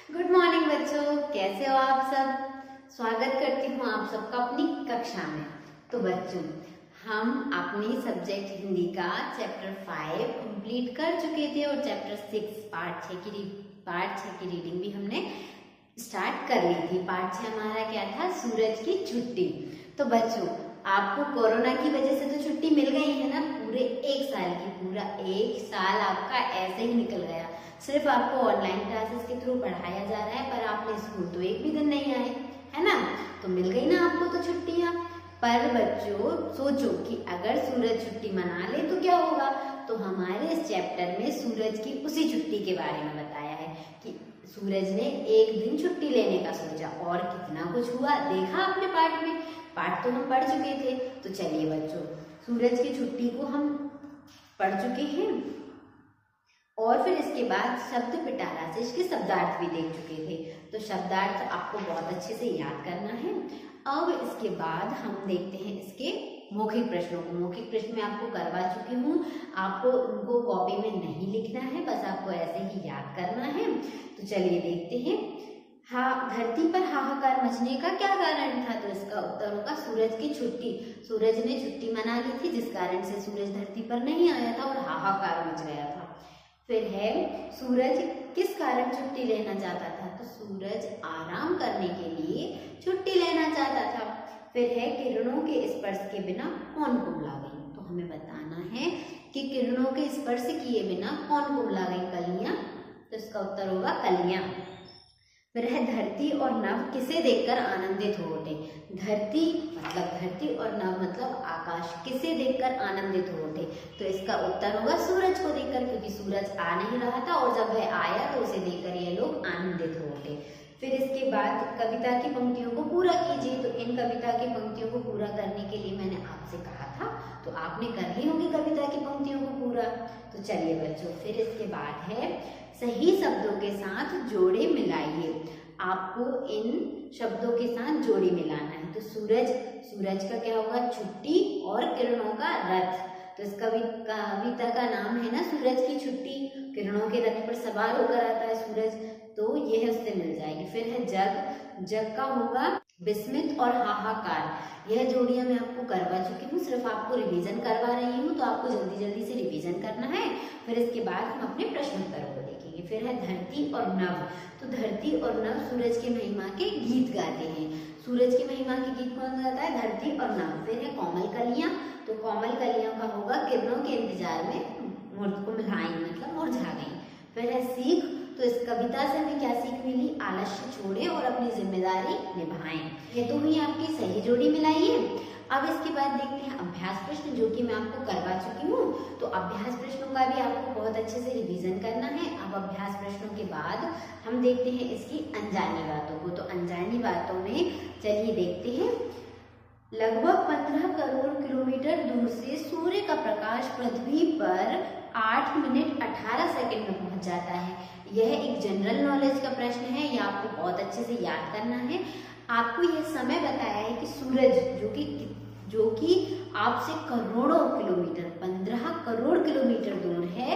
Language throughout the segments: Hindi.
गुड मॉर्निंग बच्चों, कैसे हो आप सब। स्वागत करती हूँ आप सबका अपनी कक्षा में। तो बच्चों, हम अपनी सब्जेक्ट हिंदी का चैप्टर 5 कंप्लीट कर चुके थे और चैप्टर 6 पार्ट 6 की रीडिंग भी हमने स्टार्ट कर ली थी। पार्ट 6 हमारा क्या था, सूरज की छुट्टी। तो बच्चों, आपको कोरोना की वजह से तो छुट्टी मिल गई है ना, पूरे एक साल की। पूरा एक साल आपका ऐसे ही निकल गया। सिर्फ आपको ऑनलाइन क्लासेस के थ्रू पढ़ाया जा रहा है, पर आपने स्कूल तो एक भी दिन नहीं आए, है ना। तो मिल गई ना आपको तो छुट्टियां। पर बच्चों सोचो कि अगर सूरज छुट्टी मना ले तो क्या होगा। तो हमारे इस चैप्टर में सूरज की उसी छुट्टी के बारे में बताया है कि सूरज ने एक दिन छुट्टी लेने का सोचा और कितना कुछ हुआ देखा आपने पाठ में। पाठ तो हम पढ़ चुके थे। तो चलिए बच्चों, सूरज की छुट्टी को हम पढ़ चुके हैं और फिर इसके बाद शब्द पिटारा से इसके शब्दार्थ भी देख चुके थे। तो शब्दार्थ आपको बहुत अच्छे से याद करना है। अब इसके बाद हम देखते हैं इसके मौखिक प्रश्नों को। मौखिक प्रश्न में आपको करवा चुकी हूँ, आपको उनको कॉपी में नहीं लिखना है, बस आपको ऐसे ही याद करना है। तो चलिए देखते हैं। धरती पर हाहाकार मचने का क्या कारण था। तो इसका उत्तर होगा सूरज की छुट्टी। सूरज ने छुट्टी मना ली थी, जिस कारण से सूरज धरती पर नहीं आया था और हाहाकार मच गया था। फिर है सूरज किस कारण छुट्टी लेना चाहता था। तो सूरज आराम करने के लिए छुट्टी लेना चाहता था। फिर है किरणों के स्पर्श के बिना कौन कुम्हला गई। तो हमें बताना है कि किरणों के स्पर्श किए बिना कौन कुम्हला गई। कलियां। तो इसका उत्तर होगा कलियां। फिर है धरती और नभ किसे देखकर आनंदित हो उठे। धरती और नभ मतलब आकाश, किसे देखकर आनंदित हो उठे। तो इसका उत्तर होगा सूरज को देखकर, क्योंकि सूरज आ नहीं रहा था और जब वह आया तो उसे देखकर ये लोग आनंदित हो उठे। फिर इसके बाद कविता की पंक्तियों को पूरा कीजिए। तो इन कविता की पंक्तियों को पूरा करने के लिए मैंने आपसे कहा था, तो आपने कर ली होगी कविता की पंक्तियों को पूरा। तो चलिए बच्चों, फिर इसके बाद है सही शब्दों के साथ जोड़े मिलाइए। आपको इन शब्दों के साथ जोड़ी मिलाना है। तो सूरज का क्या होगा, छुट्टी, और किरणों का रथ। तो इस कविता का नाम है ना सूरज की छुट्टी। किरणों के रथ पर सवार होकर आता है सूरज, तो यह उससे मिल जाएगी। फिर है जग का होगा विस्मित और हाहाकार। यह जोड़ियां मैं आपको करवा चुकी हूँ, सिर्फ आपको रिवीजन करवा रही हूँ, तो आपको जल्दी जल्दी से रिवीजन करना है। फिर इसके बाद हम अपने प्रश्नोत्तरों को देखेंगे। फिर है धरती और नभ। तो धरती और नभ सूरज की महिमा के गीत गाते हैं। सूरज की महिमा के गीत कौन गाता है, धरती और नभ। फिर है कोमल कलियां। तो कोमल कलियों का होगा किरणों के इंतजार में कुम्हलाई मतलब मुरझा गई। फिर है सीख। तो इस कविता से हमें क्या सीख मिली, आलस्य छोड़ें और अपनी जिम्मेदारी निभाएं। ये तो हुई आपकी सही जोड़ी मिलाइए। अब इसके बाद देखते हैं अभ्यास प्रश्न, जो कि मैं आपको करवा चुकी हूँ। तो अभ्यास प्रश्नों का भी आपको बहुत अच्छे से रिवीजन करना है। अब अभ्यास प्रश्नों के बाद हम देखते हैं इसकी अनजानी बातों को। तो अनजानी बातों में चलिए देखते हैं। लगभग 15 करोड़ किलोमीटर दूर से सूर्य का प्रकाश पृथ्वी पर 8 मिनट 18 सेकंड में पहुंच जाता है। यह एक जनरल नॉलेज का प्रश्न है, यह आपको बहुत अच्छे से याद करना है। आपको यह समय बताया है कि सूरज जो कि आपसे करोड़ों किलोमीटर 15 करोड़ किलोमीटर दूर है,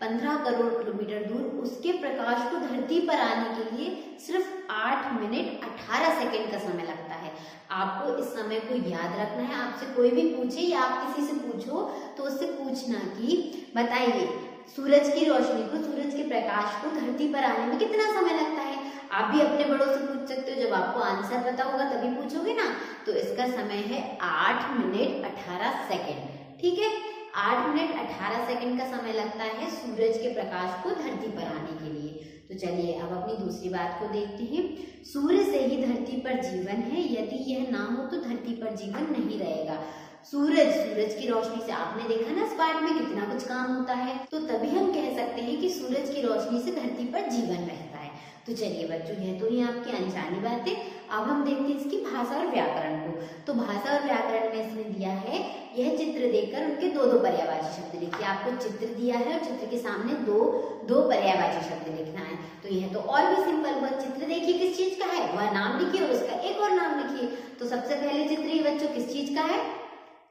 15 करोड़ किलोमीटर दूर, उसके प्रकाश को धरती पर आने के लिए सिर्फ 8 मिनट 18 सेकंड का समय लगता है। आपको इस समय को याद रखना है। आपसे कोई भी पूछे या आप किसी से पूछो तो उससे पूछना कि बताइए सूरज की रोशनी को, सूरज के प्रकाश को धरती पर आने में कितना समय लगता है। आप भी अपने बड़ों से पूछ सकते हो, जब आपको आंसर पता होगा तभी पूछोगे ना। तो इसका समय है 8 मिनट 18 सेकंड। ठीक है, 8 मिनट 18 सेकंड का समय लगता है सूरज के प्रकाश को धरती पर आने के लिए। तो चलिए अब अपनी दूसरी बात को देखते हैं। सूर्य से ही धरती पर जीवन है, यदि यह ना हो तो धरती पर जीवन नहीं रहेगा। सूरज की रोशनी से आपने देखा ना इस पार्ट में कितना कुछ काम होता है, तो तभी हम कह सकते हैं कि सूरज की रोशनी से धरती पर जीवन रहता है। तो चलिए बच्चों, यह तो ये आपकी अनजानी बातें। अब हम देखते हैं इसकी भाषा और व्याकरण को। तो भाषा और व्याकरण में इसमें दिया है, यह चित्र देखकर उनके दो पर्यायवाची शब्द लिखिए। आपको चित्र दिया है और चित्र के सामने दो पर्यायवाची शब्द लिखना है। तो यह तो और भी सिंपल हुआ। चित्र देखिए किस चीज का है, वह नाम लिखिए और उसका एक और नाम लिखिए। तो सबसे पहले चित्र ये बच्चों किस चीज का है,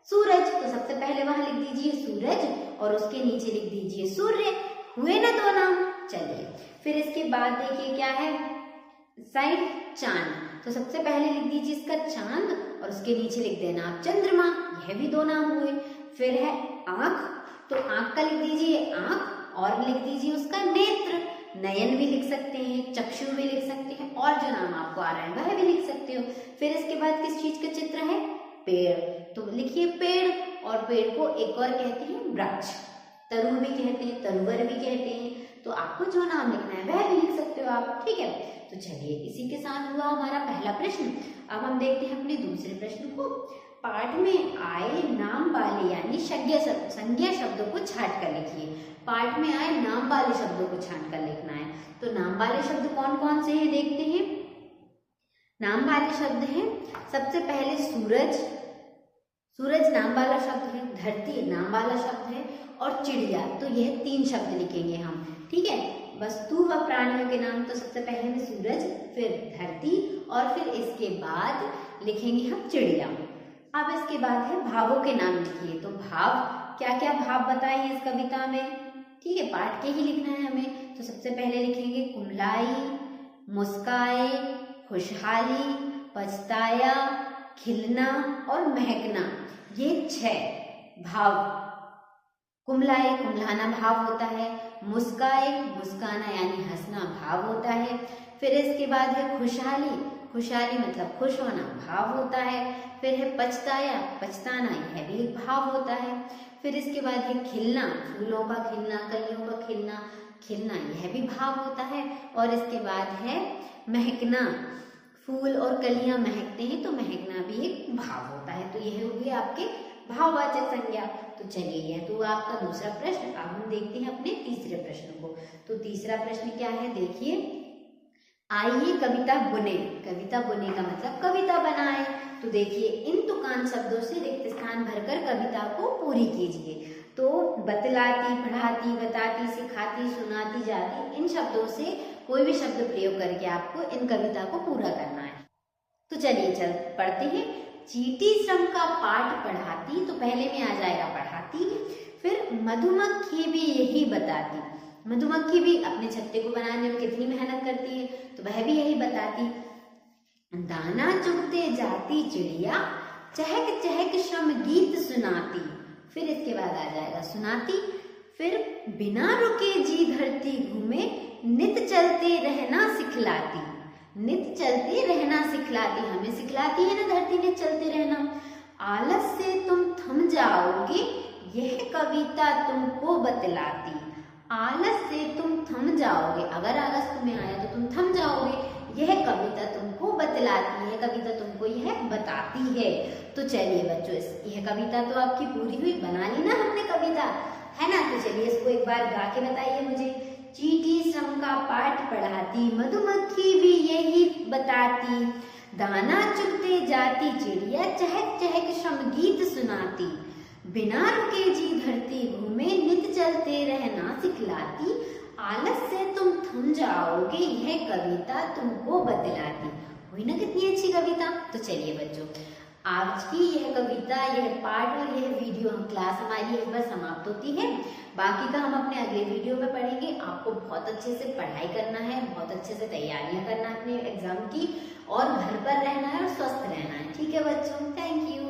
सूरज। तो सबसे पहले वहां लिख दीजिए सूरज और उसके नीचे लिख दीजिए सूर्य। हुए ना दो नाम। चलिए फिर इसके बाद देखिए क्या है, साइड चांद, तो सबसे पहले लिख दीजिए इसका चांद और उसके नीचे लिख देना आप चंद्रमा, यह भी दो नाम हुए। फिर है आंख, तो आंख का लिख दीजिए आंख और लिख दीजिए उसका नेत्र, नयन भी लिख सकते हैं, चक्षु भी लिख सकते हैं और जो नाम आपको आ रहा है वह भी लिख सकते हो। फिर इसके बाद किस चीज का चित्र है, पेड़, तो लिखिए पेड़, और पेड़ को एक और कहते हैं वृक्ष, तरुण भी कहते हैं, तरुवर भी कहते हैं, तो आपको जो नाम लिखना है वह भी लिख सकते हो आप, ठीक है। तो चलिए इसी के साथ हुआ हमारा पहला प्रश्न। अब हम देखते हैं अपने दूसरे प्रश्न को। पाठ में आए नाम वाले यानी संज्ञा शब्दों को छांट कर लिखिए। पाठ में आए नाम वाले शब्दों को छांट कर लिखना है। तो नाम वाले शब्द कौन कौन से हैं देखते हैं। नाम वाले शब्द हैं, सबसे पहले सूरज, सूरज नाम वाला शब्द है, धरती नाम वाला शब्द है और चिड़िया, तो यह तीन शब्द लिखेंगे हम, ठीक है। वस्तु व प्राणियों के नाम, तो सबसे पहले में सूरज, फिर धरती और फिर इसके बाद लिखेंगे हम चिड़िया। अब इसके बाद है भावों के नाम लिखिए। तो भाव, क्या क्या भाव बताए हैं इस कविता में, ठीक है, पाठ के ही लिखना है हमें। तो सबसे पहले लिखेंगे कुमलाई, मुस्काए, खुशहाली, पछताया, खिलना और महकना, ये 6 भाव। कुमलाए, कुमलाना भाव होता है। मुस्काए, मुस्काना यानी हंसना भाव होता है। फिर इसके बाद है खुशहाली, खुशहाली मतलब खुश होना भाव होता है। फिर है पछताया, पछताना, यह भी एक भाव होता है। फिर इसके बाद है खिलना, फूलों का खिलना, कलियों का खिलना, खिलना यह भी भाव होता है। और इसके बाद है महकना, फूल और कलियां महकते हैं तो महकना भी एक भाव होता है। तो यह हो गया आपके भाववाचक संज्ञा। तो चलिए यह तो आपका दूसरा प्रश्न। अब हम देखते हैं अपने तीसरे प्रश्न को। तो तीसरा प्रश्न क्या है देखिए, आइए कविता बुने। कविता बुने का मतलब कविता बनाए। तो देखिए इन तुकान शब्दों से रिक्त स्थान भरकर कविता को पूरी कीजिए। तो बतलाती, पढ़ाती, बताती, सिखाती, सुनाती, जाती, इन शब्दों से कोई भी शब्द प्रयोग करके आपको इन कविता को पूरा करना है। तो चलिए चल पढ़ते हैं। चींटी श्रम का पाठ पढ़ाती, तो पहले में आ जाएगा पढ़ाती। फिर मधुमक्खी भी यही बताती, मधुमक्खी भी अपने छत्ते को बनाने में कितनी मेहनत करती है तो वह भी यही बताती। दाना चुगते जाती चिड़िया, चहक चहक श्रम गीत सुनाती। फिर इसके बाद आ जाएगा सुनाती। फिर बिना रुके जी धरती घूमे, नित चलते रहना सिखलाती। नित चलते रहना सिखलाती, हमें सिखलाती है ना धरती नित चलते रहना। आलस से तुम थम जाओगे, यह कविता तुमको बतलाती। आलस से तुम थम जाओगे, अगर आलस तुम्हें आया तो तुम थम जाओगे, यह कविता तुमको बतलाती है, कविता तुमको यह बताती है। तो चलिए बच्चों, यह कविता तो आपकी पूरी हुई, बना ली ना हमने कविता, है ना। तो चलिए इसको एक बार गा के बताइए मुझे। चींटी श्रम का पाठ पढ़ाती, मधुमक्खी भी यही बताती। दाना चुगते जाती चिड़िया, चहक चहक श्रम गीत सुनाती। बिना रुके जी धरती घूमे, नित चलते रहना सिखलाती। आलस से तुम थम जाओगे, यह कविता तुमको बतलाती। हुई ना कितनी अच्छी कविता। तो चलिए बच्चों, आज की यह कविता, यह पाठ और यह वीडियो क्लास हमारी एक बार समाप्त होती है। बाकी का हम अपने अगले वीडियो में पढ़ेंगे। आपको बहुत अच्छे से पढ़ाई करना है, बहुत अच्छे से तैयारियां करना है अपने एग्जाम की, और घर पर रहना है और स्वस्थ रहना है। ठीक है बच्चों, थैंक यू।